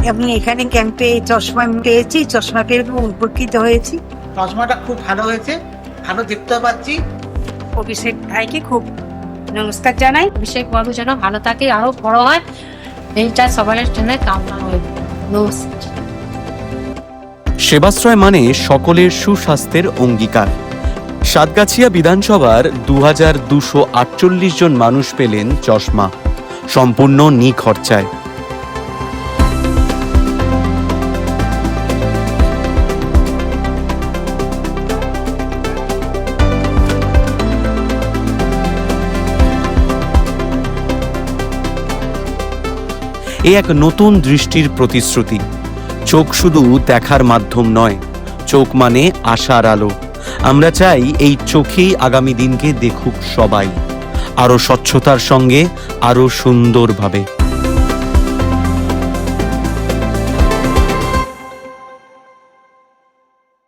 আমি এখানে ক্যাম্পে চশমা পেয়েছি, চশমা পেয়ে খুব উপকৃত হয়েছি। চশমাটা খুব ভালো হয়েছে, ভালো দেখতে পাচ্ছি। অভিষেক ভাইকে খুব নমস্কার জানাই। অভিষেক বাবু যেন ভালো থাকে, আরো বড় হয়, এইটা সবার জন্য কামনা হয়। নমস্কার। সেবাশ্রয় মানে সকলের সুস্বাস্থ্যের অঙ্গীকার। সাতগাছিয়া বিধানসভার 2248 জন মানুষ পেলেন চশমা, সম্পূর্ণ নিখরচায়। এ এক নতুন দৃষ্টির প্রতিশ্রুতি। চোখ শুধু দেখার মাধ্যম নয়, চোখ মানে আশার আলো। আমরা চাই এই চোখেই আগামী দিনকে দেখুক সবাই, আরো স্বচ্ছতার সঙ্গে, আরো সুন্দরভাবে।